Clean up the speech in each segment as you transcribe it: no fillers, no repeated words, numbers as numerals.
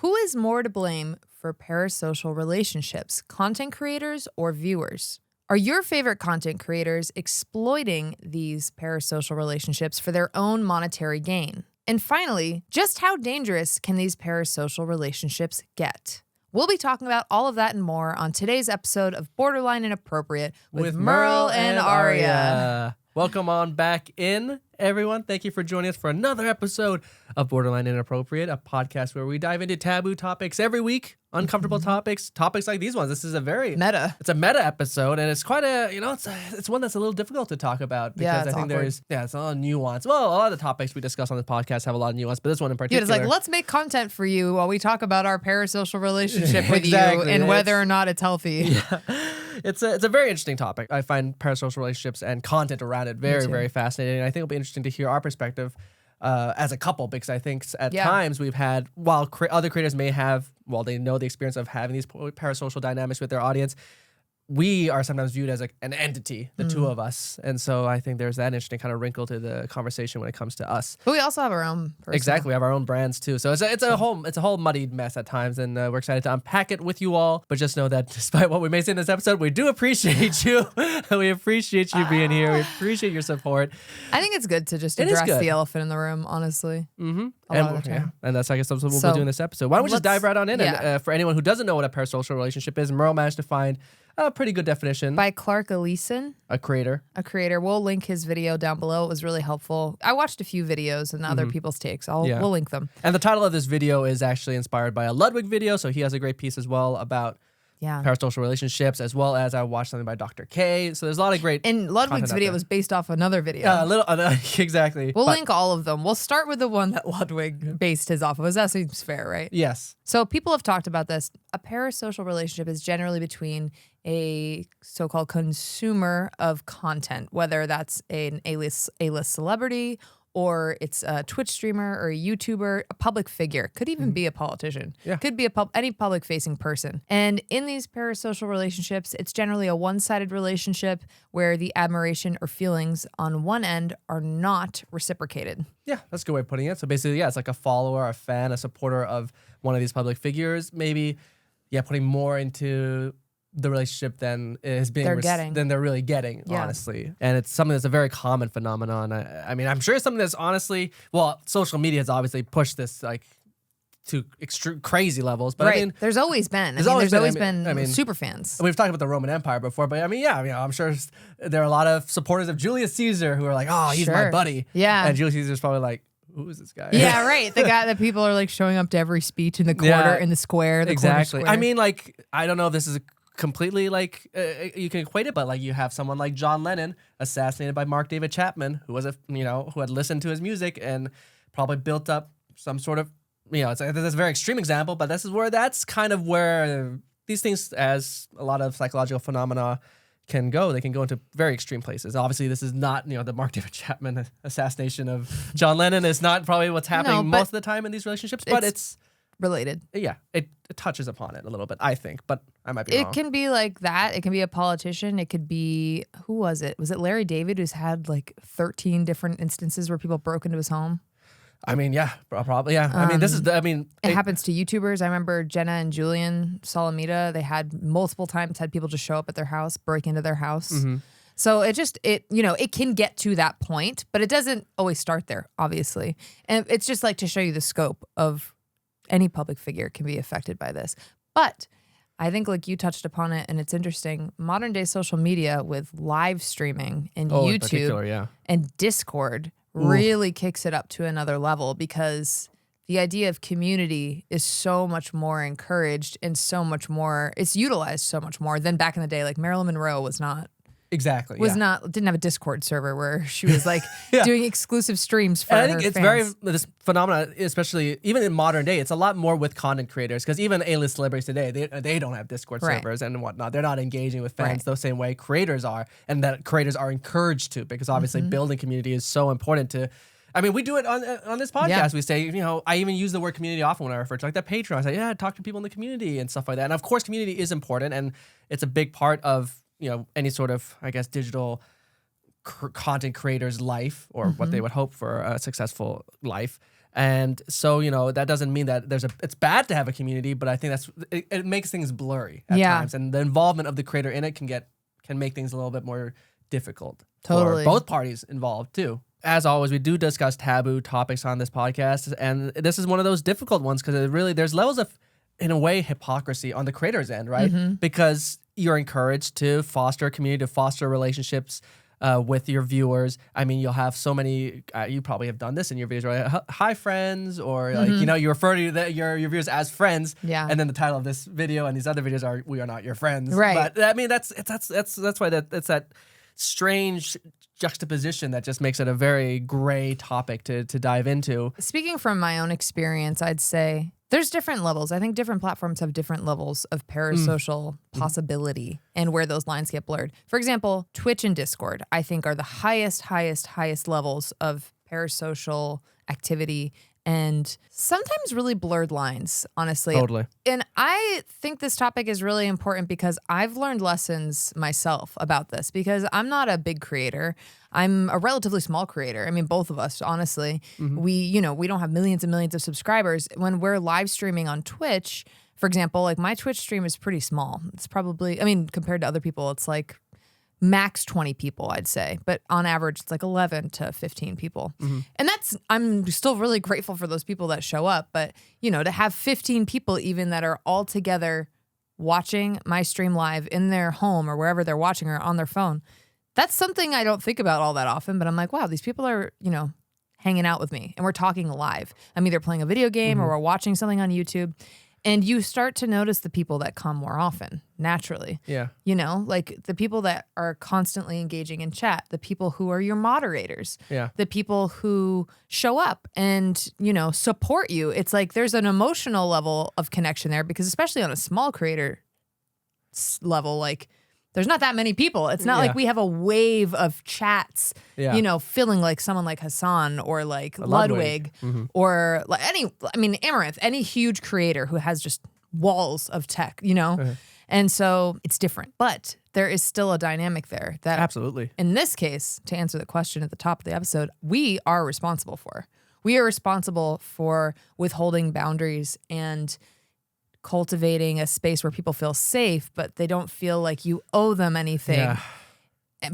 Who is more to blame for parasocial relationships, content creators or viewers? Are your favorite content creators exploiting these parasocial relationships for their own monetary gain? And finally, just how dangerous can these parasocial relationships get? We'll be talking about all of that and more on today's episode of Borderline Inappropriate with Merle and Aria. Welcome on back in, everyone. Thank you for joining us for another episode of Borderline Inappropriate, a podcast where we dive into taboo topics every week, uncomfortable topics like these ones. This is a very meta. It's a meta episode, and it's quite it's one that's a little difficult to talk about because I think awkward. it's a lot of nuance. Well, a lot of the topics we discuss on this podcast have a lot of nuance, but this one in particular. Yeah, it's like, let's make content for you while we talk about our parasocial relationship with Exactly. you and whether or not it's healthy. Yeah. It's a very interesting topic. I find parasocial relationships and content around it very, very fascinating. And I think it'll be interesting to hear our perspective as a couple, because I think at times we've had, while other creators may have, while they know the experience of having these parasocial dynamics with their audience, we are sometimes viewed as an entity, the two of us. And so I think there's that interesting kind of wrinkle to the conversation when it comes to us. But we also have our own personal. Exactly. We have our own brands too. So it's a whole muddied mess at times, and we're excited to unpack it with you all. But just know that despite what we may say in this episode, we do appreciate you. We appreciate you being here. We appreciate your support. I think it's good to just address the elephant in the room, honestly. Mm-hmm. And that's I guess what we'll do in this episode. Why don't we just dive right on in? Yeah. And for anyone who doesn't know what a parasocial relationship is, Merle managed to find a pretty good definition. By Clark Ellison. A creator. We'll link his video down below. It was really helpful. I watched a few videos and other people's takes. We'll link them. And the title of this video is actually inspired by a Ludwig video, so he has a great piece as well about parasocial relationships, as well as I watched something by Dr. K. So there's a lot of great. And Ludwig's video was based off another video. Exactly. We'll link all of them. We'll start with the one that Ludwig based his off of. That seems fair, right? Yes. So people have talked about this. A parasocial relationship is generally between a so-called consumer of content, whether that's an A-list celebrity, or it's a Twitch streamer or a YouTuber, a public figure. Could even be a politician. Yeah. Could be any public-facing person. And in these parasocial relationships, it's generally a one-sided relationship where the admiration or feelings on one end are not reciprocated. Yeah, that's a good way of putting it. So basically, it's like a follower, a fan, a supporter of one of these public figures, maybe, putting more into the relationship than is being than they're really getting, honestly. And it's something that's a very common phenomenon. I mean, I'm sure it's something that's honestly, social media has obviously pushed this to extreme crazy levels, but I mean, there's always been. There's always been super fans. We've talked about the Roman Empire before, but I mean, I'm sure there are a lot of supporters of Julius Caesar who are like, oh, he's my buddy. Yeah. And Julius Caesar's probably like, who is this guy? Yeah, right. The guy that people are like showing up to every speech in the quarter, in the square, the corner square. I mean, I don't know if this is completely you can equate it, but you have someone like John Lennon assassinated by Mark David Chapman, who was who had listened to his music and probably built up some sort of that's a very extreme example, but that's kind of where these things, as a lot of psychological phenomena can go. They can go into very extreme places. Obviously, this is not the Mark David Chapman assassination of John Lennon is not probably what's happening most of the time in these relationships, but it's related. Yeah, it touches upon it a little bit, I think, but I might be wrong. It can be like that. It can be a politician. It could be, who was it? Was it Larry David, who's had 13 different instances where people broke into his home? I mean, yeah, probably, yeah. It happens to YouTubers. I remember Jenna and Julian Solomita. They had multiple times had people just show up at their house, break into their house. Mm-hmm. So it can get to that point, but it doesn't always start there, obviously. And it's just to show you the scope of any public figure can be affected by this. But I think you touched upon it, and it's interesting. Modern day social media with live streaming and YouTube and Discord really kicks it up to another level, because the idea of community is so much more encouraged and so much more, it's utilized so much more than back in the day. Like Marilyn Monroe was not. Exactly. Didn't have a Discord server where she was doing exclusive streams for her I think it's fans. this phenomenon, especially even in modern day, it's a lot more with content creators, because even A-list celebrities today, they don't have Discord servers and whatnot. They're not engaging with fans the same way creators are, and that creators are encouraged to, because obviously building community is so important to. I mean, we do it on this podcast. Yeah. We say, I even use the word community often when I refer to that Patreon. I say, talk to people in the community and stuff like that. And of course, community is important, and it's a big part of any sort of, I guess, digital content creator's life, or what they would hope for a successful life. And so, that doesn't mean that it's bad to have a community, but I think it makes things blurry at times. And the involvement of the creator in it can make things a little bit more difficult. Totally. For both parties involved too. As always, we do discuss taboo topics on this podcast, and this is one of those difficult ones because there's levels of, in a way, hypocrisy on the creator's end, right? Because you're encouraged to foster a community, to foster relationships with your viewers. I mean, you'll have so many, you probably have done this in your videos, right? Hi, friends, or you refer to your viewers as friends. Yeah. And then the title of this video and these other videos are, "We are not your friends." Right. But I mean, that's why it's that strange juxtaposition that just makes it a very gray topic to dive into. Speaking from my own experience, I'd say there's different levels. I think different platforms have different levels of parasocial possibility and where those lines get blurred. For example, Twitch and Discord, I think, are the highest levels of parasocial activity and sometimes really blurred lines, honestly. Totally. And I think this topic is really important because I've learned lessons myself about this because I'm not a big creator. I'm a relatively small creator. I mean, both of us, honestly. We don't have millions and millions of subscribers. When we're live streaming on Twitch, for example, like my Twitch stream is pretty small. It's probably, compared to other people, it's like max 20 people, I'd say. But on average, it's like 11 to 15 people. And I'm still really grateful for those people that show up. But, to have 15 people even that are all together watching my stream live in their home or wherever they're watching or on their phone, that's something I don't think about all that often. But I'm like, wow, these people are, hanging out with me and we're talking live. I'm either playing a video game or we're watching something on YouTube. And you start to notice the people that come more often, naturally. Yeah. Like the people that are constantly engaging in chat, the people who are your moderators, Yeah. the people who show up and, support you. It's like there's an emotional level of connection there because especially on a small creator level, like there's not that many people. It's not like we have a wave of chats, filling like someone like Hassan or like Ludwig or like Amaranth, any huge creator who has just walls of tech, And so it's different, but there is still a dynamic there that absolutely. In this case, to answer the question at the top of the episode, we are responsible for. We are responsible for withholding boundaries and cultivating a space where people feel safe, but they don't feel like you owe them anything. Yeah.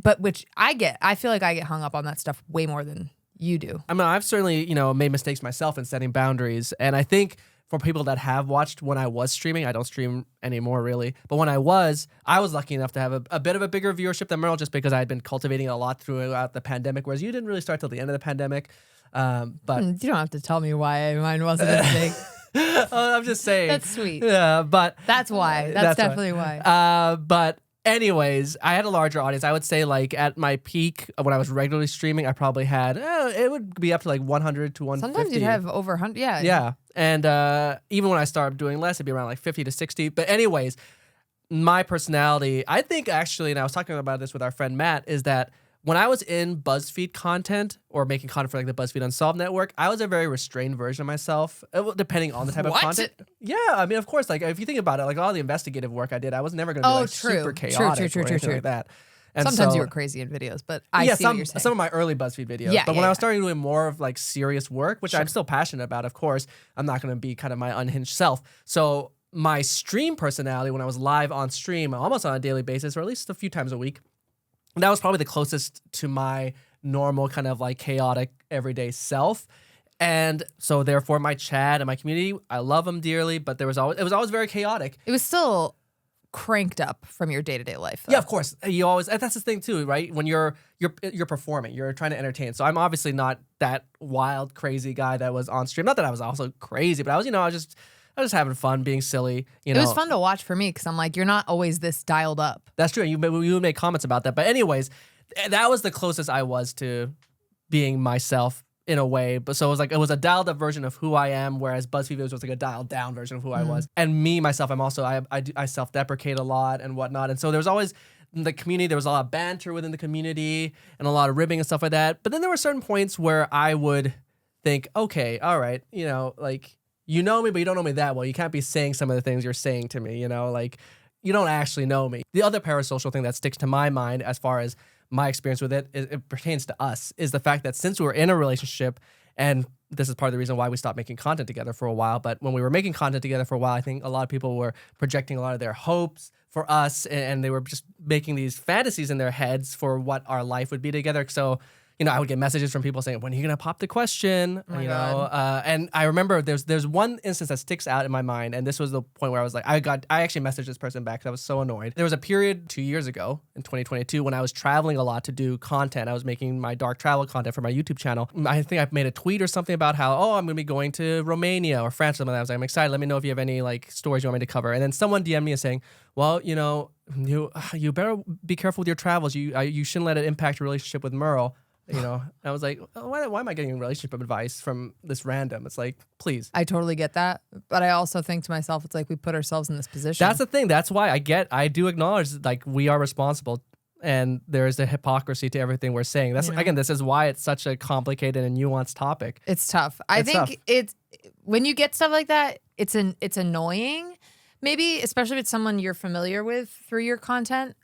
But which I feel like I get hung up on that stuff way more than you do. I mean, I've certainly, made mistakes myself in setting boundaries. And I think for people that have watched when I was streaming, I don't stream anymore really, but when I was lucky enough to have a bit of a bigger viewership than Merle just because I had been cultivating a lot throughout the pandemic, whereas you didn't really start till the end of the pandemic. But you don't have to tell me why mine wasn't as big. I'm just saying. That's sweet. Yeah, but that's why. That's definitely why. But anyways, I had a larger audience. I would say like at my peak when I was regularly streaming, I probably had it would be up to like 100 to 150. Sometimes you'd have over 100. Yeah. Yeah, and even when I started doing less, it'd be around like 50 to 60. But anyways, my personality, I think actually, and I was talking about this with our friend Matt, is that when I was in BuzzFeed content or making content for like the BuzzFeed Unsolved network, I was a very restrained version of myself, depending on the type of content. Yeah, I mean, of course, like if you think about it, like all the investigative work I did, I was never going to be like super chaotic or anything like that. And sometimes you were crazy in videos, but I see what you're saying. Some of my early BuzzFeed videos. Yeah, but when I was starting doing more of like serious work, which I'm still passionate about, of course, I'm not going to be kind of my unhinged self. So my stream personality, when I was live on stream, almost on a daily basis, or at least a few times a week, that was probably the closest to my normal kind of like chaotic everyday self. And so therefore my chat and my community, I love them dearly, but it was always very chaotic. It was still cranked up from your day-to-day life, though. Yeah, of course. You always, that's the thing too, right? When you're performing, you're trying to entertain. So I'm obviously not that wild, crazy guy that was on stream. Not that I was also crazy, but I was just having fun, being silly. It was fun to watch for me because I'm like, you're not always this dialed up. That's true. You would make comments about that. But anyways, that was the closest I was to being myself in a way. But so it was a dialed up version of who I am, whereas BuzzFeed videos was like a dialed down version of who I was. And me, myself, I self-deprecate a lot and whatnot. And so there was always the community, there was a lot of banter within the community and a lot of ribbing and stuff like that. But then there were certain points where I would think, okay, all right, like, you know me, but you don't know me that well. You can't be saying some of the things you're saying to me, like you don't actually know me. The other parasocial thing that sticks to my mind as far as my experience with it pertains to us, is the fact that since we were in a relationship and this is part of the reason why we stopped making content together for a while. But when we were making content together for a while, I think a lot of people were projecting a lot of their hopes for us, and they were just making these fantasies in their heads for what our life would be together. So, you know, I would get messages from people saying, "When are you gonna pop the question?" Oh my you God. know, and I remember there's one instance that sticks out in my mind, and this was the point where I was like, I actually messaged this person back because I was so annoyed. There was a period 2 years ago in 2022 when I was traveling a lot to do content. I was making my dark travel content for my YouTube channel. I think I made a tweet or something about how, oh, I'm gonna be going to Romania or France or something like that. I was like, I'm excited. Let me know if you have any like stories you want me to cover. And then someone DM'd me saying, well, you know, you better be careful with your travels. You shouldn't let it impact your relationship with Merle. You know, I was like, oh, why am I getting relationship advice from this random? It's like, please. I totally get that. But I also think to myself, it's like we put ourselves in this position. That's the thing. That's why I do acknowledge like we are responsible, and there is a hypocrisy to everything we're saying. That's again, this is why it's such a complicated and nuanced topic. It's tough. I think it's when you get stuff like that, it's annoying. Maybe, especially if it's someone you're familiar with through your content.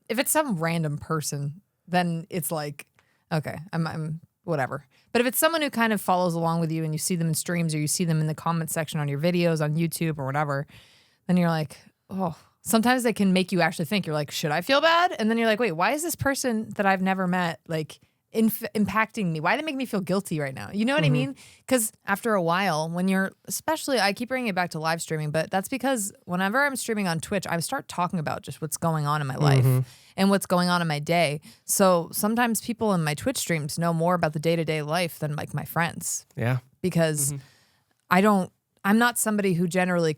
If it's some random person, then it's like, okay, I'm whatever. But if it's someone who kind of follows along with you and you see them in streams or you see them in the comment section on your videos on YouTube or whatever, then you're like, oh, sometimes they can make you actually think. You're like, should I feel bad? And then you're like, wait, why is this person that I've never met like impacting me? Why do they make me feel guilty right now? You know what I mean? Because after a while, when you're, especially, I keep bringing it back to live streaming, but that's because whenever I'm streaming on Twitch, I start talking about just what's going on in my life and what's going on in my day. So sometimes people in my Twitch streams know more about the day-to-day life than like my friends. Yeah. Because I'm not somebody who generally,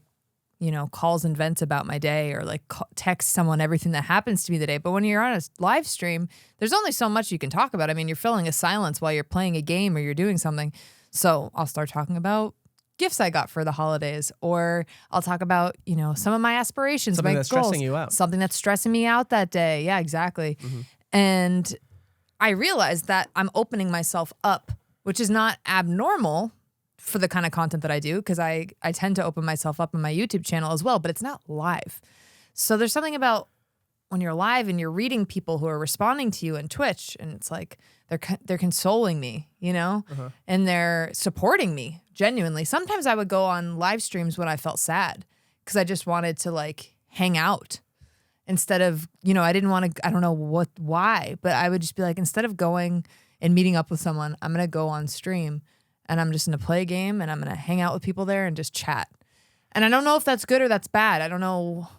you know, calls and vents about my day or like texts someone everything that happens to me the day. But when you're on a live stream, there's only so much you can talk about. I mean, you're filling a silence while you're playing a game or you're doing something. So I'll start talking about gifts I got for the holidays, or I'll talk about, you know, some of my aspirations, Something my that's goals, stressing you out. something that's stressing me out that day. Yeah, exactly. And I realized that I'm opening myself up, which is not abnormal for the kind of content that I do, because I tend to open myself up on my YouTube channel as well, but it's not live. So there's something about when you're live and you're reading people who are responding to you on Twitch, and it's like they're consoling me, you know, and they're supporting me genuinely. Sometimes I would go on live streams when I felt sad because I just wanted to like hang out instead of, you know, I didn't want to, I don't know why, but I would just be like, instead of going and meeting up with someone, I'm going to go on stream. And I'm just going to play a game and I'm going to hang out with people there and just chat. And I don't know if that's good or that's bad. I don't know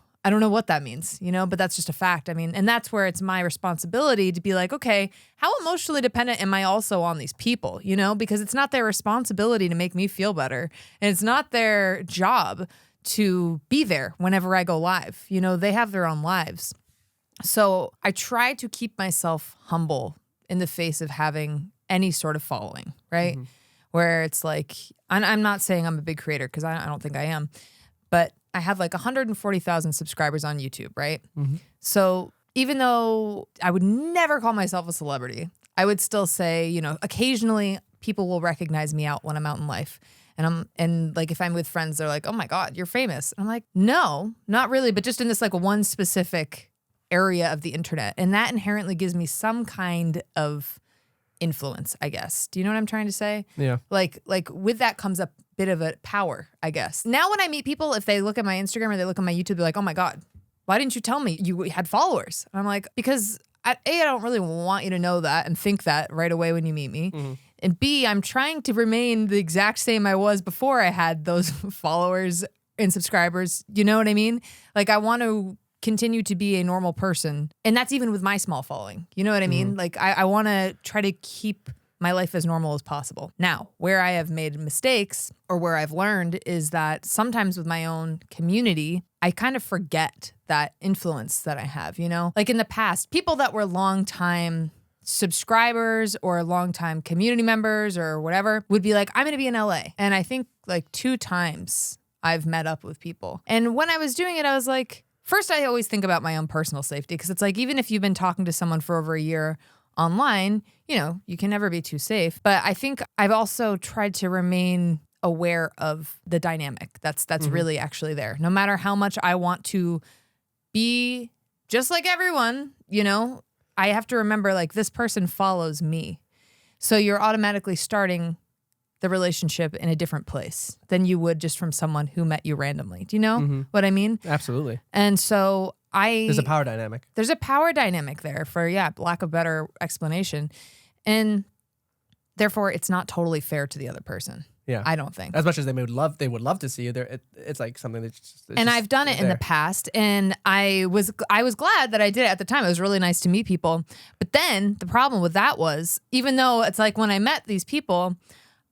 what that means, you know, but that's just a fact. I mean, and that's where it's my responsibility to be like, okay, how emotionally dependent am I also on these people, you know, because it's not their responsibility to make me feel better. And it's not their job to be there whenever I go live. You know, they have their own lives. So I try to keep myself humble in the face of having any sort of following, right? Where it's like, I'm not saying I'm a big creator because I don't think I am, but I have like 140,000 subscribers on YouTube, right? So even though I would never call myself a celebrity, I would still say, you know, occasionally people will recognize me out when I'm out in life. And like if I'm with friends, they're like, oh my God, you're famous. And I'm like, no, not really, but just in this like one specific area of the internet. And that inherently gives me some kind of influence, I guess. Do you know what I'm trying to say? Yeah. Like with that comes a bit of a power, I guess. Now when I meet people, if they look at my Instagram or they look at my YouTube, they're like, oh my God, why didn't you tell me you had followers? And I'm like, because I don't really want you to know that and think that right away when you meet me. And B, I'm trying to remain the exact same I was before I had those followers and subscribers. You know what I mean? Like I want to continue to be a normal person. And that's even with my small following. You know what I mean? Like I want to try to keep my life as normal as possible. Now, where I have made mistakes or where I've learned is that sometimes with my own community, I kind of forget that influence that I have, you know? Like in the past, people that were longtime subscribers or longtime community members or whatever would be like, I'm going to be in LA. And I think like 2 times I've met up with people. And when I was doing it, I was like, first, I always think about my own personal safety because it's like, even if you've been talking to someone for over a year online, you know, you can never be too safe. But I think I've also tried to remain aware of the dynamic that's really actually there. No matter how much I want to be just like everyone, you know, I have to remember like this person follows me. So you're automatically starting the relationship in a different place than you would just from someone who met you randomly. Do you know what I mean? Absolutely. And so there's a power dynamic. There's a power dynamic there for, lack of better explanation. And therefore, it's not totally fair to the other person. Yeah, I don't think. As much as they would love to see you there, it's like something that's just. And I've done it in the past, and I was glad that I did it at the time. It was really nice to meet people. But then the problem with that was, even though it's like when I met these people,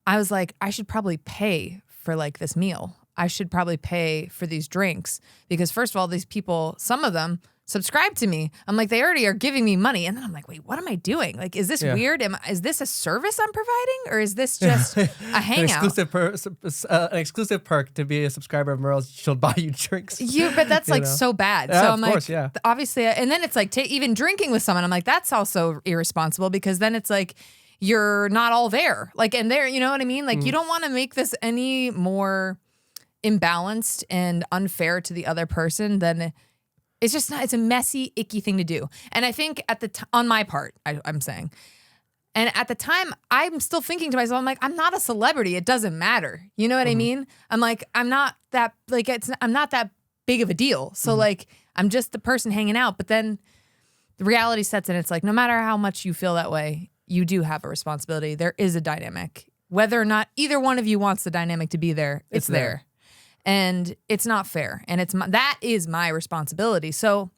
I was like, I should probably pay for like this meal. I should probably pay for these drinks because first of all, these people, some of them subscribe to me. I'm like, they already are giving me money. And then I'm like, wait, what am I doing? Like, is this weird? Is this a service I'm providing or is this just a hangout? An exclusive perk to be a subscriber of Merle's, she'll buy you drinks. But that's like so bad. Yeah, so I'm of course, obviously, and then it's like even drinking with someone, I'm like, that's also irresponsible because then it's like, you're not all there. Like, and there, you know what I mean? Like, you don't want to make this any more imbalanced and unfair to the other person than it's just not, it's a messy, icky thing to do. And I think on my part, I'm saying, and at the time, I'm still thinking to myself, I'm like, I'm not a celebrity. It doesn't matter. You know what I mean? I'm like, I'm not that big of a deal. So like, I'm just the person hanging out. But then the reality sets in. It's like, no matter how much you feel that way, you do have a responsibility. There is a dynamic. Whether or not either one of you wants the dynamic to be there, it's there. And it's not fair. And that is my responsibility. So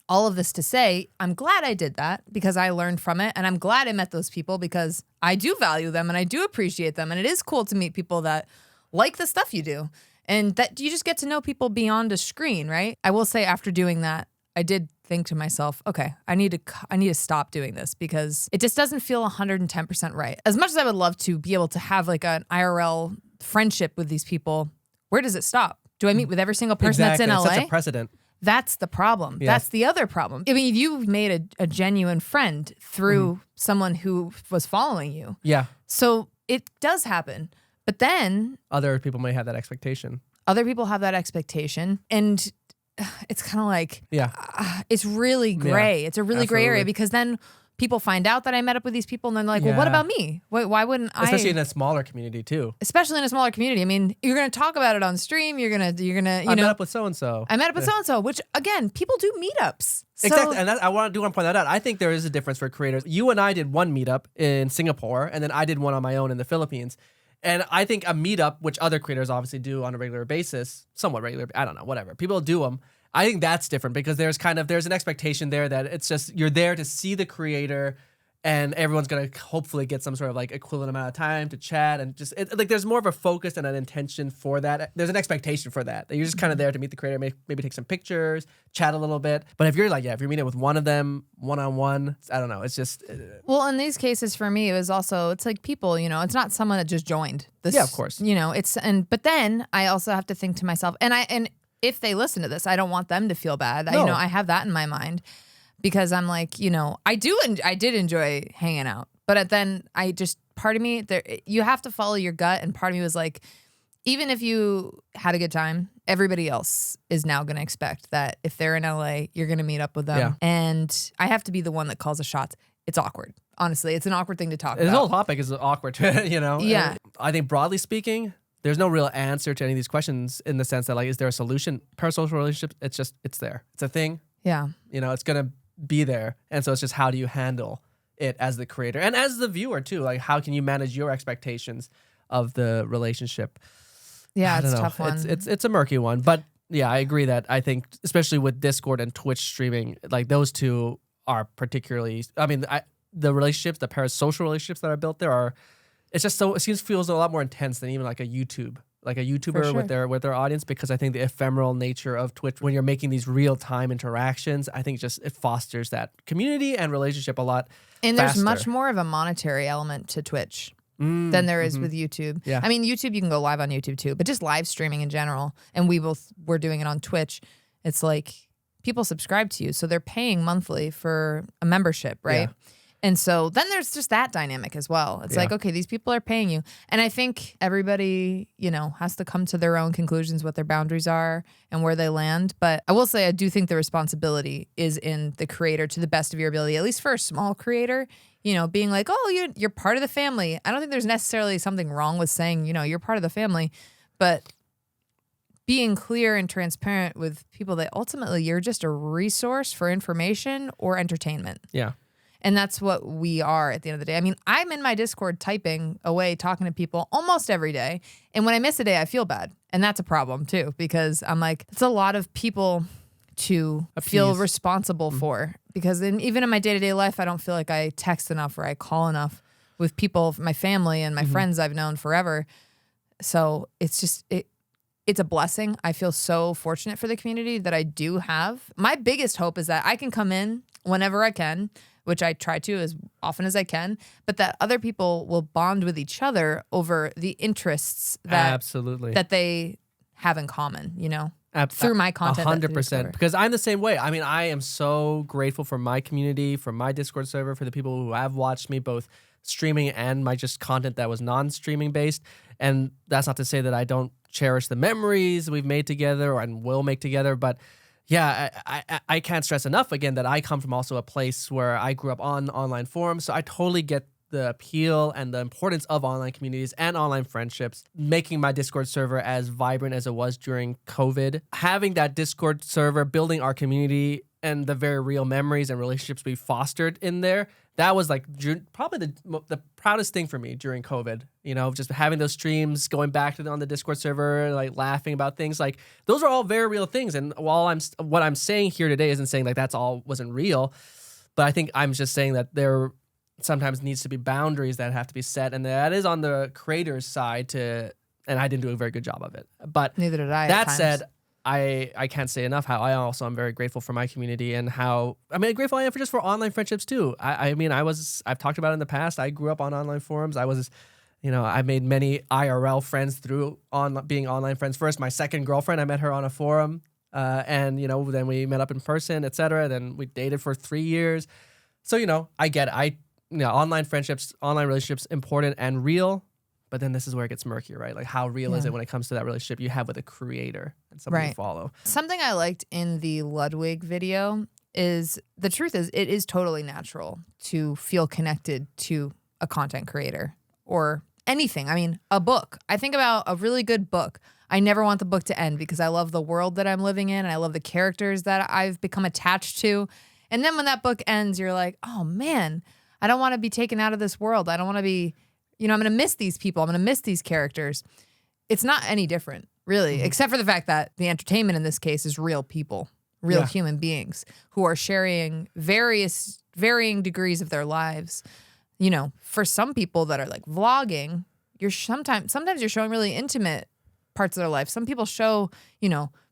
all of this to say, I'm glad I did that because I learned from it. And I'm glad I met those people because I do value them and I do appreciate them. And it is cool to meet people that like the stuff you do. And that you just get to know people beyond a screen, right? I will say after doing that, I did think to myself, okay, I need to stop doing this because it just doesn't feel 110% right. As much as I would love to be able to have like an IRL friendship with these people, where does it stop? Do I meet with every single person that's in LA? It's such a precedent. That's the problem. Yeah. That's the other problem. I mean, you've made a genuine friend through someone who was following you. Yeah. So it does happen. But then other people may have that expectation. Other people have that expectation. And it's kind of like, it's really gray. Yeah, it's a really gray area because then people find out that I met up with these people and then they're like, well, what about me? Why wouldn't I? Especially in a smaller community too. Especially in a smaller community. I mean, you're going to talk about it on stream. You're going to, I met up with so-and-so. I met up with so-and-so, which again, people do meetups. So, exactly. And I want to point that out. I think there is a difference for creators. You and I did one meetup in Singapore and then I did one on my own in the Philippines. And I think a meetup, which other creators obviously do on a regular basis, somewhat regular, I don't know, whatever. People do them. I think that's different because there's an expectation there that it's just you're there to see the creator and everyone's going to hopefully get some sort of like equivalent amount of time to chat and just like there's more of a focus and an intention for that. There's an expectation for that you're just kind of there to meet the creator, maybe take some pictures, chat a little bit. But if you're like, if you're meeting with one of them one-on-one, I don't know. It's just. Well, in these cases for me, it's like people, it's not someone that just joined this. Yeah, of course. But then I also have to think to myself and if they listen to this, I don't want them to feel bad. No. I have that in my mind because I'm like, I did enjoy hanging out, but then part of me there, you have to follow your gut. And part of me was like, even if you had a good time, everybody else is now going to expect that if they're in LA, you're going to meet up with them. Yeah. And I have to be the one that calls the shots. It's awkward. Honestly, it's an awkward thing to talk about. The whole topic is awkward, Yeah. And I think broadly speaking, there's no real answer to any of these questions in the sense that like, is there a solution? Parasocial relationships, it's there. It's a thing. Yeah. It's going to be there. And so it's just how do you handle it as the creator and as the viewer too? Like how can you manage your expectations of the relationship? Yeah, it's a tough one. It's a murky one. But yeah, I agree that I think especially with Discord and Twitch streaming, like those two are particularly, the relationships, the parasocial relationships that are built there are, it's just so, feels a lot more intense than even like a YouTuber sure. with their audience, because I think the ephemeral nature of Twitch, when you're making these real-time interactions, I think it fosters that community and relationship a lot And faster. There's much more of a monetary element to Twitch than there is with YouTube. Yeah. I mean, YouTube, you can go live on YouTube too, but just live streaming in general, and we both were doing it on Twitch, it's like people subscribe to you, so they're paying monthly for a membership, right? Yeah. And so then there's just that dynamic as well. It's like, okay, these people are paying you. And I think everybody, has to come to their own conclusions, what their boundaries are and where they land. But I will say, I do think the responsibility is in the creator to the best of your ability, at least for a small creator. being like, oh, you're part of the family. I don't think there's necessarily something wrong with saying, you're part of the family, but being clear and transparent with people that ultimately you're just a resource for information or entertainment. Yeah. And that's what we are at the end of the day. I mean, I'm in my Discord typing away, talking to people almost every day. And when I miss a day, I feel bad. And that's a problem too, because I'm like, it's a lot of people to feel responsible for. Because even in my day-to-day life, I don't feel like I text enough or I call enough with people, my family and my friends I've known forever. So it's just, it's a blessing. I feel so fortunate for the community that I do have. My biggest hope is that I can come in whenever I can, which I try to as often as I can, but that other people will bond with each other over the interests that they have in common, through my content. 100%. Because I'm the same way. I mean, I am so grateful for my community, for my Discord server, for the people who have watched me, both streaming and my just content that was non-streaming based. And that's not to say that I don't cherish the memories we've made together and will make together, but yeah, I can't stress enough again that I come from also a place where I grew up on online forums, so I totally get the appeal and the importance of online communities and online friendships, making my Discord server as vibrant as it was during COVID. Having that Discord server, building our community and the very real memories and relationships we fostered in there, that was like probably the proudest thing for me during COVID. Just having those streams, going back to on the Discord server, like laughing about things, like those are all very real things. And while what I'm saying here today isn't saying like that's all wasn't real, but I think I'm just saying that there sometimes needs to be boundaries that have to be set, and that is on the creator's side and I didn't do a very good job of it. But neither did I. That said, I can't say enough how I also am very grateful for my community and how grateful I am for online friendships too. I've talked about it in the past. I grew up on online forums. I made many IRL friends through being online friends. First, my second girlfriend, I met her on a forum, and then we met up in person, etc. Then we dated for 3 years. So I get it. Online friendships, online relationships, important and real. But then this is where it gets murky, right? Like how real is it when it comes to that relationship you have with a creator and someone you follow? Something I liked in the Ludwig video is the truth is it is totally natural to feel connected to a content creator or anything. I mean, a book. I think about a really good book. I never want the book to end because I love the world that I'm living in and I love the characters that I've become attached to. And then when that book ends, you're like, oh man, I don't want to be taken out of this world. I don't want to be... I'm going to miss these people. I'm going to miss these characters. It's not any different, really, except for the fact that the entertainment in this case is real people, real human beings who are sharing varying degrees of their lives. For some people that are like vlogging, sometimes you're showing really intimate parts of their life. Some people show,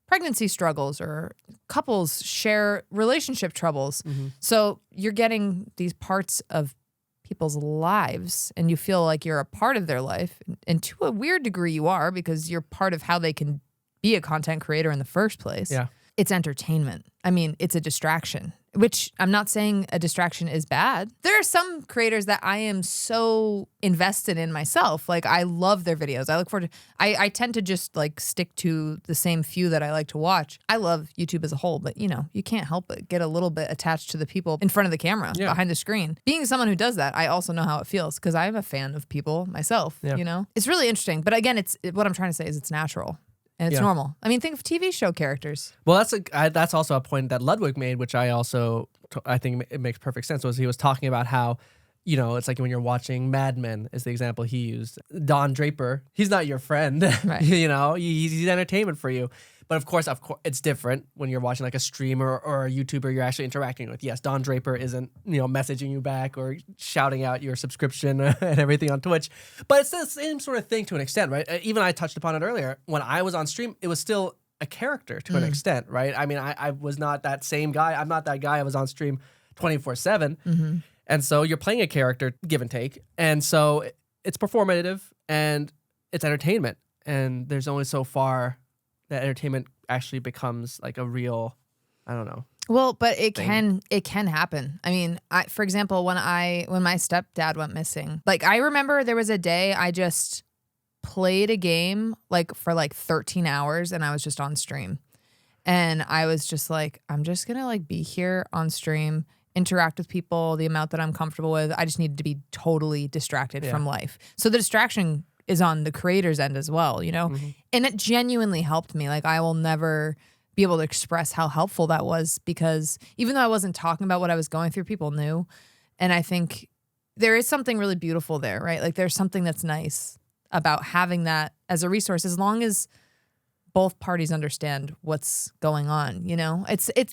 pregnancy struggles or couples share relationship troubles. So you're getting these parts of people's lives and you feel like you're a part of their life, and to a weird degree you are because you're part of how they can be a content creator in the first place. It's entertainment. I mean, it's a distraction, which I'm not saying a distraction is bad. There are some creators that I am so invested in myself. Like I love their videos. I look forward to, I tend to just like stick to the same few that I like to watch. I love YouTube as a whole, but you can't help but get a little bit attached to the people in front of the camera, behind the screen. Being someone who does that, I also know how it feels because I'm a fan of people myself, It's really interesting. But again, what I'm trying to say is it's natural. And it's normal. I mean, think of TV show characters. Well, that's also a point that Ludwig made, which I think it makes perfect sense. Was he was talking about how, it's like when you're watching Mad Men is the example he used. Don Draper, he's not your friend. Right. He's entertainment for you. But of course, it's different when you're watching like a streamer or a YouTuber you're actually interacting with. Yes, Don Draper isn't, messaging you back or shouting out your subscription and everything on Twitch. But it's the same sort of thing to an extent, right? Even I touched upon it earlier. When I was on stream, it was still a character to an extent, right? I mean, I was not that same guy. I'm not that guy. I was on stream 24/7. And so you're playing a character, give and take. And so it's performative and it's entertainment. And there's only so far that entertainment actually becomes like a real, I don't know. Well, but it can happen. I mean, for example, when my stepdad went missing, like I remember there was a day I just played a game like for like 13 hours and I was just on stream. And I was just like, I'm just going to like be here on stream interact with people the amount that I'm comfortable with. I just needed to be totally distracted from life. So the distraction is on the creator's end as well, you know? And it genuinely helped me. Like, I will never be able to express how helpful that was, because even though I wasn't talking about what I was going through, people knew. And I think there is something really beautiful there, right? Like, there's something that's nice about having that as a resource, as long as both parties understand what's going on, you know?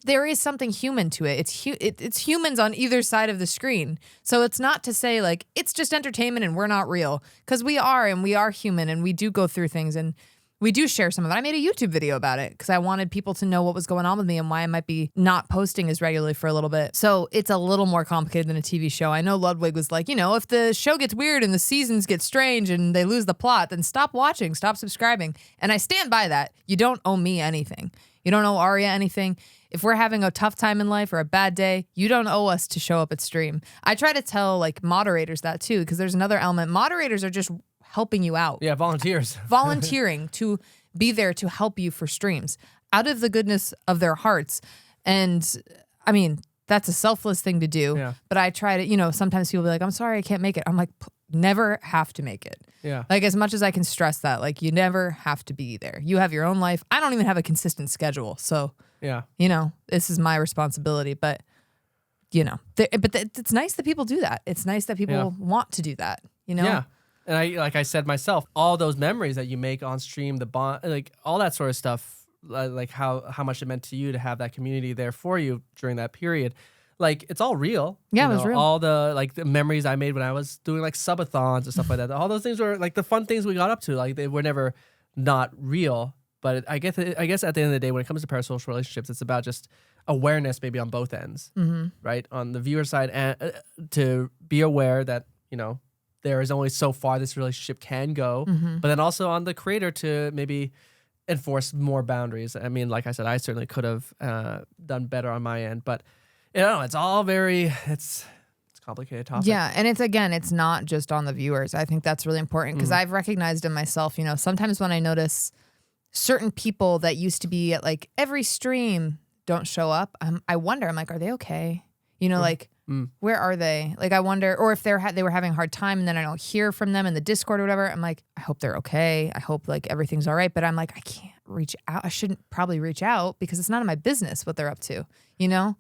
There is something human to it. It's humans on either side of the screen. So it's not to say like it's just entertainment and we're not real, because we are, and we are human, and we do go through things, and we do share some of that. I made a YouTube video about it because I wanted people to know what was going on with me and why I might be not posting as regularly for a little bit. So it's a little more complicated than a TV show. I know Ludwig was like, you know, if the show gets weird and the seasons get strange and they lose the plot, then stop watching, stop subscribing. And I stand by that. You don't owe me anything. You don't owe Aria anything. If we're having a tough time in life or a bad day, you don't owe us to show up at stream. I try to tell like moderators that too, because there's another element. Moderators are just helping you out. Yeah, volunteers. Volunteering to be there to help you for streams out of the goodness of their hearts. And I mean, that's a selfless thing to do. Yeah. But I try to, you know, sometimes people be like, I'm sorry, I can't make it. I'm like, never have to make it. Yeah. Like, as much as I can stress that, like, you never have to be there. You have your own life. I don't even have a consistent schedule. So, yeah, you know, this is my responsibility. But, you know, it's nice that people do that. It's nice that people want to do that, you know? Yeah. And like I said myself, all those memories that you make on stream, the bond, like all that sort of stuff, like how much it meant to you to have that community there for you during that period, like it's all real. Yeah, you it was real. All the memories I made when I was doing like subathons and stuff like that. All those things were like the fun things we got up to. Like, they were never not real. But I guess at the end of the day, when it comes to parasocial relationships, it's about just awareness, maybe on both ends, right? On the viewer side, and to be aware that, you know, there is only so far this relationship can go, but then also on the creator to maybe enforce more boundaries. I mean, like I said, I certainly could have done better on my end, but you know, it's all it's a complicated topic. Yeah, and it's not just on the viewers. I think that's really important, because I've recognized in myself, you know, sometimes when I notice certain people that used to be at like every stream don't show up, I wonder, I'm like, are they okay? You know, like, where are they? Like, I wonder, or if they were having a hard time and then I don't hear from them in the Discord or whatever, I'm like, I hope they're okay. I hope like everything's all right. But I'm like, I can't reach out. I shouldn't probably reach out because it's none of my business what they're up to. You know,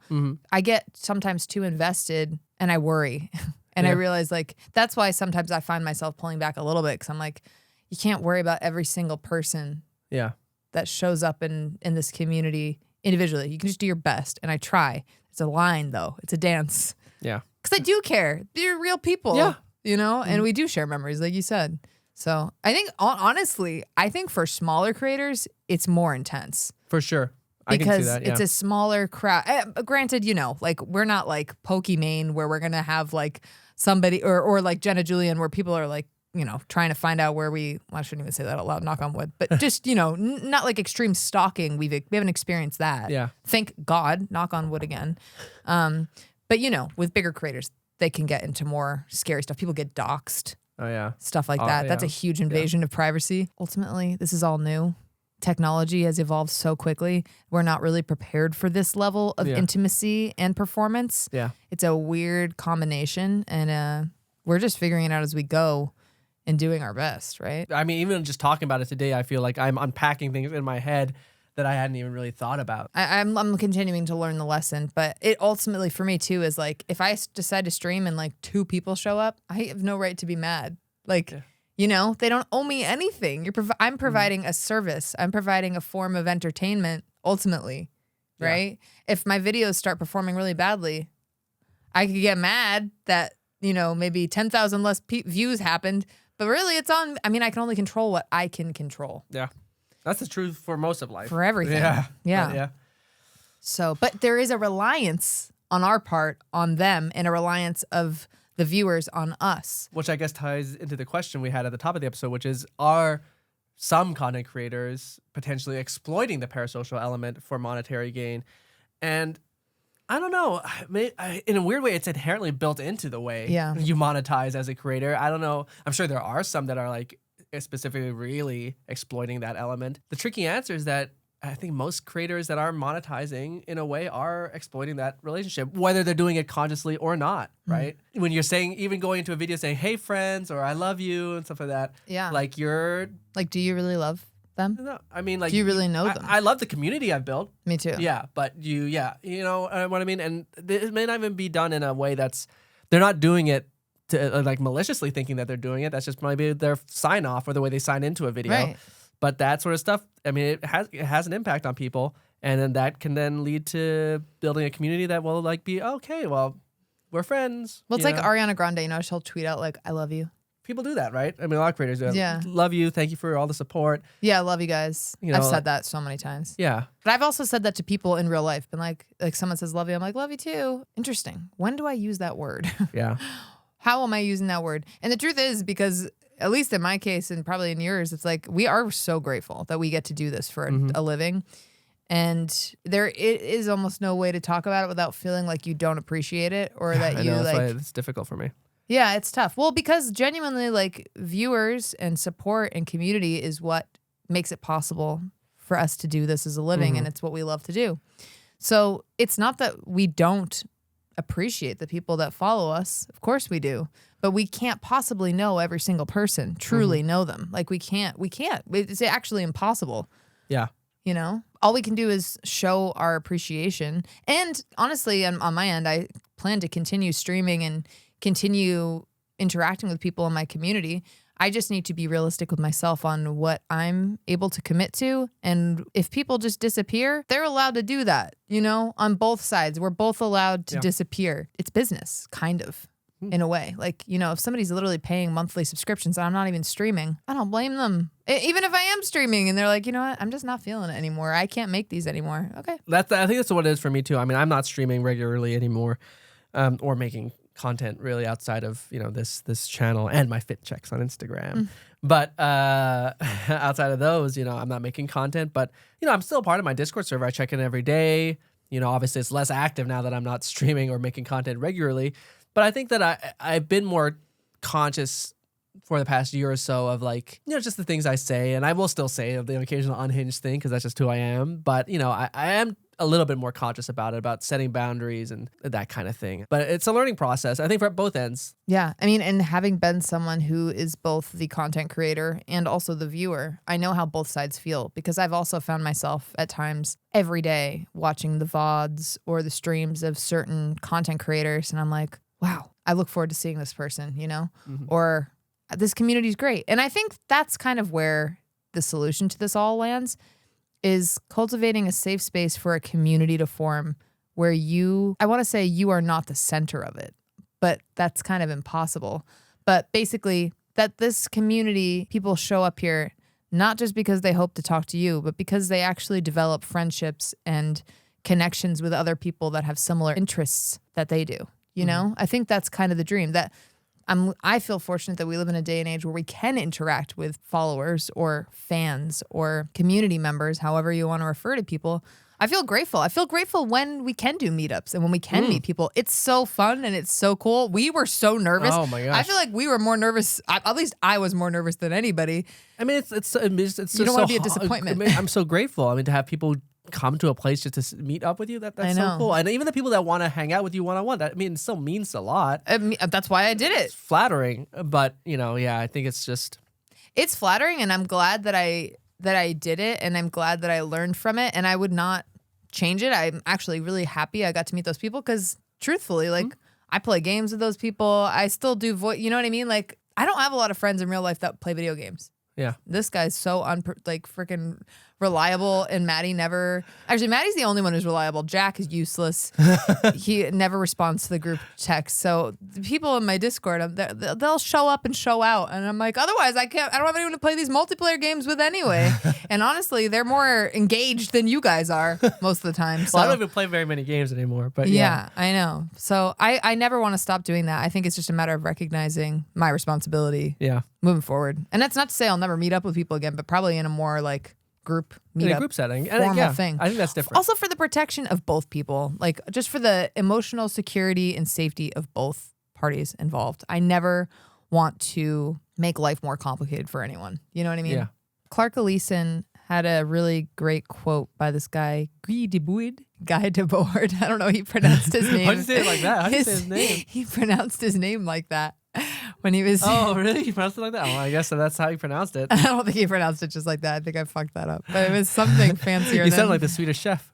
I get sometimes too invested and I worry. And I realize like, that's why sometimes I find myself pulling back a little bit, because I'm like, you can't worry about every single person that shows up in this community individually. You can just do your best. And I try. It's a line though. It's a dance. Yeah. Because I do care. They're real people. Yeah. You know, and we do share memories, like you said. So I think, honestly, for smaller creators, it's more intense. For sure. I can see that, it's a smaller crowd. Granted, you know, like, we're not like Pokimane where we're going to have like somebody or like Jenna Julian where people are like, you know, trying to find out where I shouldn't even say that out loud, knock on wood, but just, you know, not like extreme stalking. We haven't experienced that. Yeah. Thank God, knock on wood again. But, you know, with bigger creators, they can get into more scary stuff. People get doxxed. Oh, yeah. Stuff like that. That's a huge invasion of privacy. Ultimately, this is all new. Technology has evolved so quickly. We're not really prepared for this level of intimacy and performance. Yeah. It's a weird combination, and we're just figuring it out as we go and doing our best, right? I mean, even just talking about it today, I feel like I'm unpacking things in my head that I hadn't even really thought about. I'm continuing to learn the lesson, but it ultimately for me too is like, if I decide to stream and like 2 people show up, I have no right to be mad. Like, you know, they don't owe me anything. I'm providing a service. I'm providing a form of entertainment ultimately, right? If my videos start performing really badly, I could get mad that, you know, maybe 10,000 less views happened, but really it's on, I mean, I can only control what I can control. Yeah. That's the truth for most of life. For everything. Yeah. So, but there is a reliance on our part on them, and a reliance of the viewers on us. Which I guess ties into the question we had at the top of the episode, which is, are some content creators potentially exploiting the parasocial element for monetary gain? And I don't know. In a weird way, it's inherently built into the way you monetize as a creator. I don't know. I'm sure there are some that are like specifically really exploiting that element. The tricky answer is that I think most creators that are monetizing in a way are exploiting that relationship, whether they're doing it consciously or not, right? When you're saying, even going into a video saying, hey friends, or I love you and stuff like that. Yeah. Like you're... Like, do you really love them? No, I mean, like... Do you really know them? I love the community I've built. Me too. Yeah, but you know what I mean? And it may not even be done in a way that's... They're not doing it to like maliciously thinking that they're doing it. That's just maybe their sign off or the way they sign into a video. Right. But that sort of stuff, I mean, it has an impact on people, and then that can then lead to building a community that will like be okay. Well, we're friends. Well, it's like Ariana Grande. You know, she'll tweet out like, "I love you." People do that, right? I mean, a lot of creators do that. Yeah. Love you. Thank you for all the support. Yeah, I love you guys. You know, I've said that so many times. Yeah. But I've also said that to people in real life. Been like someone says "love you," I'm like, "Love you too." Interesting. When do I use that word? Yeah. How am I using that word? And the truth is, because at least in my case and probably in yours, it's like we are so grateful that we get to do this for a living. And there is almost no way to talk about it without feeling like you don't appreciate it or that I you know, like. it's difficult for me. Yeah, it's tough. Well, because genuinely, like, viewers and support and community is what makes it possible for us to do this as a living, and it's what we love to do. So it's not that we don't appreciate the people that follow us. Of course we do. But we can't possibly know every single person, truly know them. Like, we can't. It's actually impossible. Yeah. You know? All we can do is show our appreciation. And honestly, on my end, I plan to continue streaming and continue interacting with people in my community. I just need to be realistic with myself on what I'm able to commit to. And if people just disappear, they're allowed to do that, you know, on both sides. We're both allowed to disappear. It's business, kind of, in a way. Like, you know, if somebody's literally paying monthly subscriptions and I'm not even streaming, I don't blame them. Even if I am streaming and they're like, you know what, I'm just not feeling it anymore. I can't make these anymore. Okay. I think that's what it is for me too. I mean, I'm not streaming regularly anymore, or making content really outside of, you know, this channel and my fit checks on Instagram. But outside of those, you know, I'm not making content, but, you know, I'm still a part of my Discord server. I check in every day. You know, obviously it's less active now that I'm not streaming or making content regularly. But I think that I've been more conscious for the past year or so of, like, you know, just the things I say. And I will still say the occasional unhinged thing because that's just who I am. But, you know, I am a little bit more conscious about it, about setting boundaries and that kind of thing. But it's a learning process, I think, for both ends. Yeah. I mean, and having been someone who is both the content creator and also the viewer, I know how both sides feel because I've also found myself at times every day watching the VODs or the streams of certain content creators. And I'm like, wow, I look forward to seeing this person, you know, or this community is great. And I think that's kind of where the solution to this all lands, is cultivating a safe space for a community to form where I want to say you are not the center of it, but that's kind of impossible. But basically that this community, people show up here, not just because they hope to talk to you, but because they actually develop friendships and connections with other people that have similar interests that they do. You know, I think that's kind of the dream. That I feel fortunate that we live in a day and age where we can interact with followers or fans or community members, however you want to refer to people. I feel grateful. I feel grateful when we can do meetups and when we can meet people. It's so fun and it's so cool. We were so nervous. Oh my gosh. I feel like we were more nervous. At least I was more nervous than anybody. I mean, it's you don't want to be a disappointment. I'm so grateful. I mean, to have people come to a place just to meet up with you, that's so cool. And even the people that want to hang out with you one-on-one, that, I mean, it still means a lot. That's why I did it. It's flattering, but, you know, yeah, I think it's flattering, and I'm glad that I did it, and I'm glad that I learned from it, and I would not change it. I'm actually really happy I got to meet those people because, truthfully, like, I play games with those people. I still do you know what I mean? Like, I don't have a lot of friends in real life that play video games. Yeah. This guy's so freaking reliable, and Maddie's the only one who's reliable. Jack is useless. He never responds to the group text. So the people in my Discord, they'll show up and show out, and I'm like, otherwise I don't have anyone to play these multiplayer games with anyway. And honestly, they're more engaged than you guys are most of the time. So. Well, I don't even play very many games anymore, but yeah, I know. So I never want to stop doing that. I think it's just a matter of recognizing my responsibility. Yeah. Moving forward. And that's not to say I'll never meet up with people again, but probably in a more like group meetup. In a group setting. Formal thing. I think that's different. Also for the protection of both people, like just for the emotional security and safety of both parties involved. I never want to make life more complicated for anyone. You know what I mean? Yeah. Clark Aleeson had a really great quote by this guy, Guy Debord. I don't know. He pronounced his name. How'd you say it like that? How'd you say his name? He pronounced his name like that when he was. Oh, really? He pronounced it like that? Well, I guess that's how he pronounced it. I don't think he pronounced it just like that. I think I fucked that up. But it was something fancier. You sound like the Swedish chef.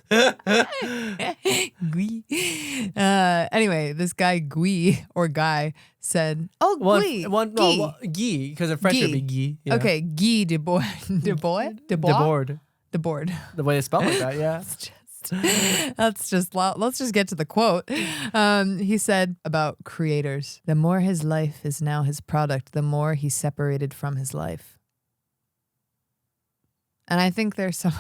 Guy. Anyway, this guy Guy said, "Oh, Guy, Guy, because in French it would be Guy. Yeah. Okay, Guy Debord. The way they spell like that, yeah. Let's just get to the quote. He said about creators, the more his life is now his product, the more he's separated from his life. And I think there's some.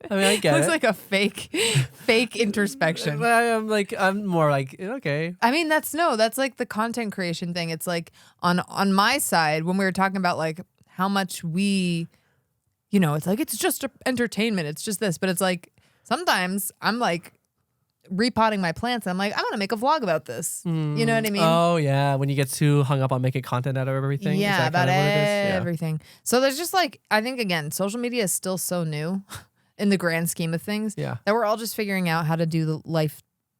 I mean, I get it. It's like a fake introspection. I'm more like, okay. I mean, that's like the content creation thing. It's like on my side, when we were talking about like how much we, it's like, it's just entertainment. It's just this. But it's like, sometimes I'm like repotting my plants. And I'm like, I want to make a vlog about this. You know what I mean? Oh, yeah. When you get too hung up on making content out of everything. Yeah, about kind of everything. Yeah. So there's just like, I think, again, social media is still so new in the grand scheme of things. Yeah. That we're all just figuring out how to do the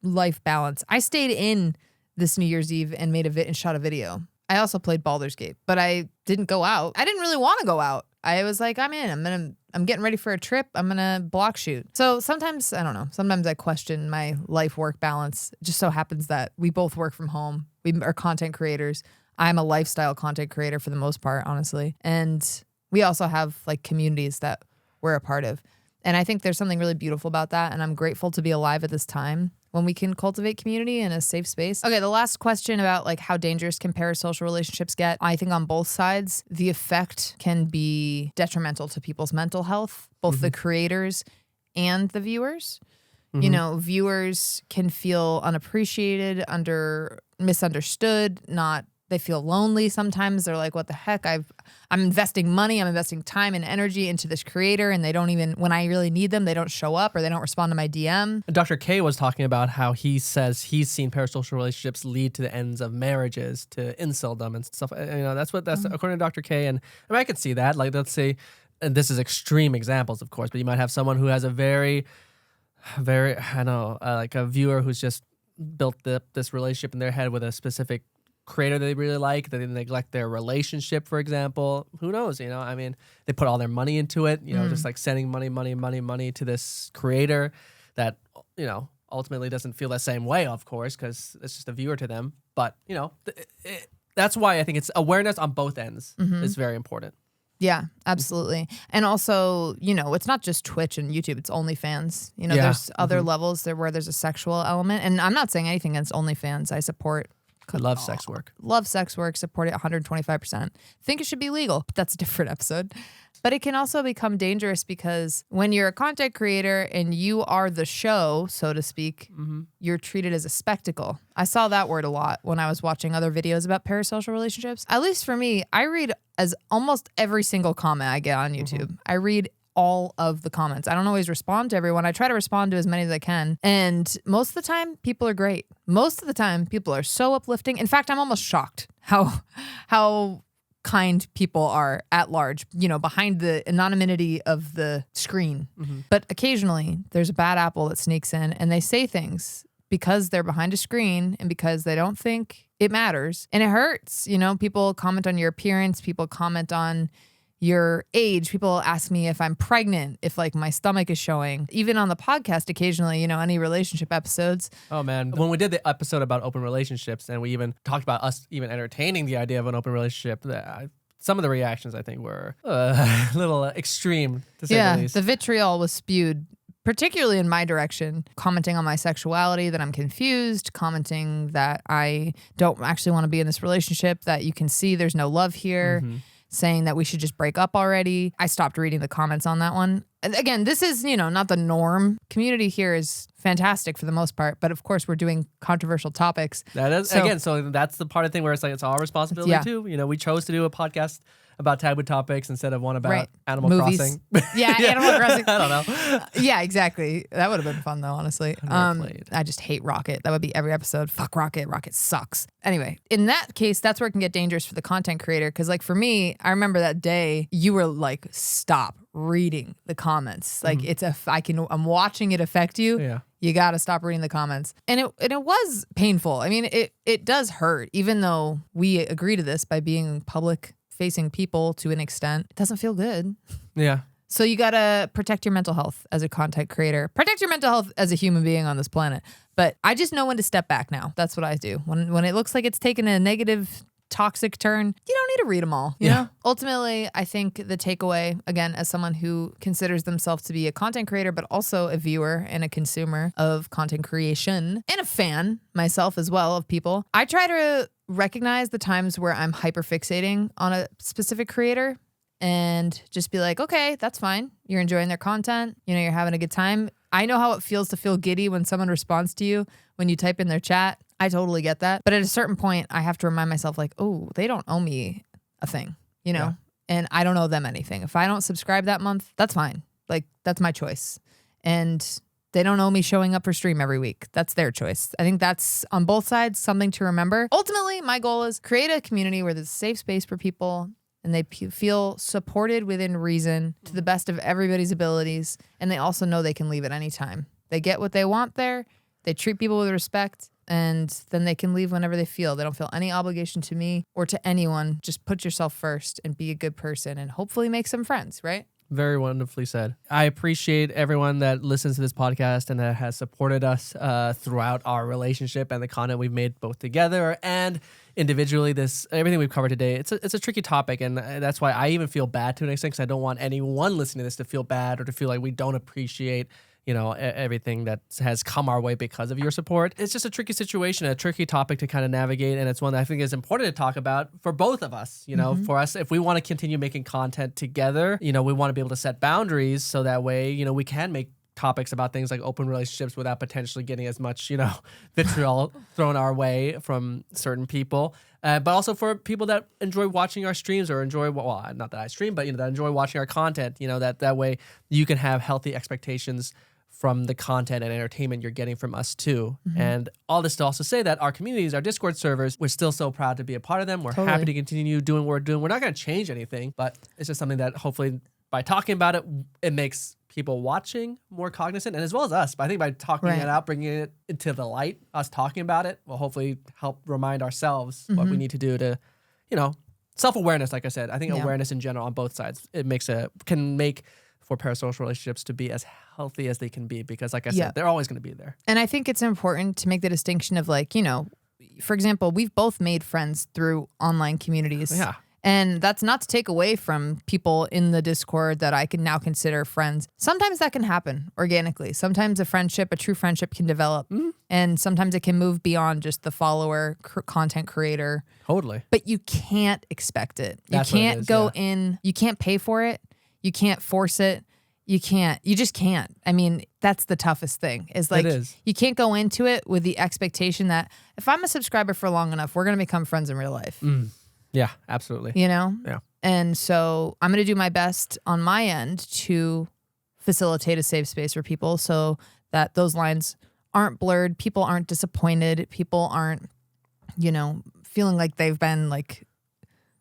life balance. I stayed in this New Year's Eve and and shot a video. I also played Baldur's Gate, but I didn't go out. I didn't really want to go out. I was like, I'm in. I'm getting ready for a trip. I'm gonna block shoot. So sometimes, I don't know. Sometimes I question my life-work balance. It just so happens that we both work from home. We are content creators. I'm a lifestyle content creator for the most part, honestly. And we also have like communities that we're a part of. And I think there's something really beautiful about that. And I'm grateful to be alive at this time when we can cultivate community in a safe space. Okay, the last question about like how dangerous can parasocial relationships get. I think on both sides, the effect can be detrimental to people's mental health, both the creators and the viewers. Viewers can feel unappreciated, misunderstood, they feel lonely sometimes. They're like, what the heck? I'm investing money, I'm investing time and energy into this creator, and they don't even, when I really need them, they don't show up or they don't respond to my DM. Dr. K was talking about how he says he's seen parasocial relationships lead to the ends of marriages, to incel-dom and stuff. That's according to Dr. K. And I mean, I could see that. Like, let's say, and this is extreme examples, of course, but you might have someone who has a very, like a viewer who's just built this relationship in their head with a specific creator that they really like, that they neglect their relationship, for example. Who knows? I mean, they put all their money into it, just like sending money to this creator that, ultimately doesn't feel the same way, of course, because it's just a viewer to them. But, that's why I think it's awareness on both ends is very important. Yeah, absolutely. And also, it's not just Twitch and YouTube, it's OnlyFans. There's other levels there where there's a sexual element. And I'm not saying anything against OnlyFans. I support Love sex work. Love sex work. Support it 125%. Think it should be legal, but that's a different episode. But it can also become dangerous because when you're a content creator and you are the show, so to speak, you're treated as a spectacle. I saw that word a lot when I was watching other videos about parasocial relationships. At least for me, I read almost every single comment I get on YouTube. I read all of the comments. I don't always respond to everyone. I try to respond to as many as I can. And most of the time, people are great. Most of the time, people are so uplifting. In fact, I'm almost shocked how kind people are at large, behind the anonymity of the screen. But occasionally, there's a bad apple that sneaks in and they say things because they're behind a screen and because they don't think it matters. And it hurts. People comment on your appearance. People comment on your age. People ask me if I'm pregnant, if like my stomach is showing. Even on the podcast occasionally, any relationship episodes. Oh man, when we did the episode about open relationships and we even talked about us even entertaining the idea of an open relationship, some of the reactions I think were a little extreme to say the least. The vitriol was spewed, particularly in my direction, commenting on my sexuality, that I'm confused, commenting that I don't actually want to be in this relationship, that you can see there's no love here. Saying that we should just break up already. I stopped reading the comments on that one. And again, this is, not the norm. Community here is fantastic for the most part, but of course we're doing controversial topics. That is, so that's the part of the thing where it's like, it's our responsibility too. We chose to do a podcast about taboo topics instead of one about Animal Movies. Crossing. Yeah, Animal Crossing. I don't know. Yeah, exactly. That would have been fun though, honestly. I just hate Rocket. That would be every episode. Fuck Rocket. Rocket sucks. Anyway, in that case, that's where it can get dangerous for the content creator. Because like for me, I remember that day you were like, stop reading the comments. Like I'm watching it affect you. Yeah. You got to stop reading the comments. And it was painful. I mean, it does hurt, even though we agree to this by being public facing people to an extent. It doesn't feel good. Yeah. So you got to protect your mental health as a content creator. Protect your mental health as a human being on this planet. But I just know when to step back now. That's what I do. When it looks like it's taken a negative, toxic turn, you don't need to read them all. You know? Ultimately, I think the takeaway, again, as someone who considers themselves to be a content creator, but also a viewer and a consumer of content creation and a fan myself as well of people, I try to recognize the times where I'm hyperfixating on a specific creator and just be like, okay, that's fine. You're enjoying their content. You're having a good time. I know how it feels to feel giddy when someone responds to you when you type in their chat. I totally get that. But at a certain point, I have to remind myself like, oh, they don't owe me a thing, and I don't owe them anything. If I don't subscribe that month, that's fine. Like, that's my choice. And they don't owe me showing up for stream every week. That's their choice. I think that's on both sides something to remember. Ultimately, my goal is create a community where there's a safe space for people and they feel supported within reason to the best of everybody's abilities. And they also know they can leave at any time. They get what they want there. They treat people with respect. And then they can leave whenever they feel. They don't feel any obligation to me or to anyone. Just put yourself first and be a good person and hopefully make some friends, right? Very wonderfully said. I appreciate everyone that listens to this podcast and that has supported us throughout our relationship and the content we've made both together and individually. Everything we've covered today, it's a tricky topic, and that's why I even feel bad to an extent because I don't want anyone listening to this to feel bad or to feel like we don't appreciate everything that has come our way because of your support. It's just a tricky situation, a tricky topic to kind of navigate. And it's one that I think is important to talk about for both of us, for us, if we want to continue making content together, we want to be able to set boundaries so that way, we can make topics about things like open relationships without potentially getting as much, vitriol thrown our way from certain people. But also for people that enjoy watching our streams or enjoy, well, not that I stream, but, that enjoy watching our content, that way you can have healthy expectations from the content and entertainment you're getting from us too. And all this to also say that our communities, our Discord servers, we're still so proud to be a part of them. We're happy to continue doing what we're doing. We're not going to change anything, but it's just something that hopefully by talking about it, it makes people watching more cognizant, and as well as us. But I think by talking it out, bringing it into the light, us talking about it will hopefully help remind ourselves what we need to do to, self-awareness, like I said. I think awareness in general on both sides, can make for parasocial relationships to be as healthy as they can be, because like I said, they're always going to be there. And I think it's important to make the distinction of like, for example, we've both made friends through online communities. Yeah. And that's not to take away from people in the Discord that I can now consider friends. Sometimes that can happen organically. Sometimes a true friendship can develop. And sometimes it can move beyond just the follower, content creator. Totally. But you can't expect it. That's you can't go in, you can't pay for it. You can't force it. You just can't. I mean, that's the toughest thing is like, you can't go into it with the expectation that if I'm a subscriber for long enough, we're going to become friends in real life. Yeah, absolutely. Yeah. And so I'm going to do my best on my end to facilitate a safe space for people so that those lines aren't blurred. People aren't disappointed. People aren't, feeling like they've been like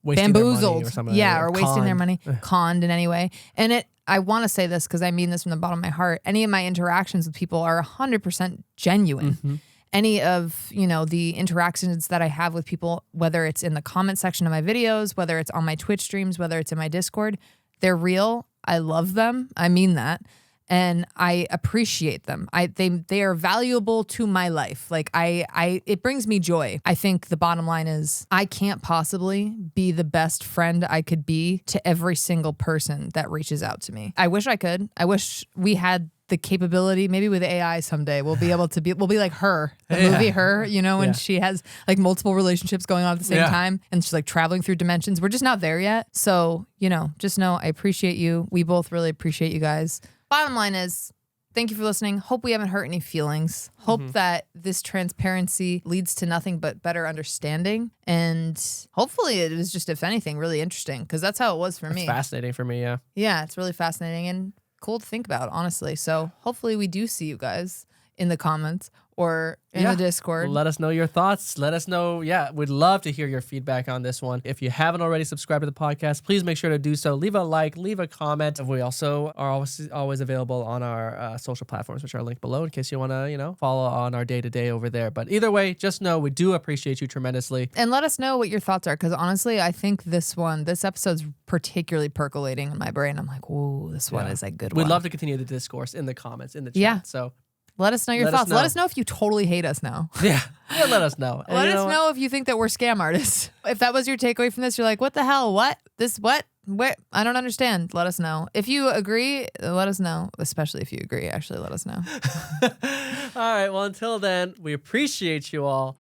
bamboozled or wasting their money, conned in any way. And I want to say this because I mean this from the bottom of my heart. Any of my interactions with people are 100% genuine. Any of, the interactions that I have with people, whether it's in the comment section of my videos, whether it's on my Twitch streams, whether it's in my Discord, they're real. I love them. I mean that. And I appreciate them. They are valuable to my life. Like it brings me joy. I think the bottom line is I can't possibly be the best friend I could be to every single person that reaches out to me. I wish I could. I wish we had the capability, maybe with AI someday, we'll be like Her, the movie Her, you know, when she has like multiple relationships going on at the same time and she's like traveling through dimensions. We're just not there yet. So, you know, just know I appreciate you. We both really appreciate you guys. Bottom line is, thank you for listening. Hope we haven't hurt any feelings. Hope that this transparency leads to nothing but better understanding. And hopefully it was just, if anything, really interesting, because that's how it was for me. It's fascinating for me, yeah. Yeah, it's really fascinating and cool to think about, honestly. So hopefully we do see you guys in the comments or in the Discord. Let us know your thoughts. Let us know. Yeah, we'd love to hear your feedback on this one. If you haven't already subscribed to the podcast, please make sure to do so. Leave a like, leave a comment. We also are always available on our social platforms, which are linked below in case you want to, you know, follow on our day-to-day over there. But either way, just know we do appreciate you tremendously. And let us know what your thoughts are, because honestly, I think this episode's particularly percolating in my brain. I'm like, whoa, this one is a good one. We'd love to continue the discourse in the comments, in the chat. Yeah. So let us know your thoughts. Let us know if you totally hate us now. Yeah, let us know. Let us know if you think that we're scam artists. If that was your takeaway from this, you're like, what the hell? What? This what? Where? I don't understand. Let us know. If you agree, let us know. Especially if you agree, actually, let us know. All right. Well, until then, we appreciate you all.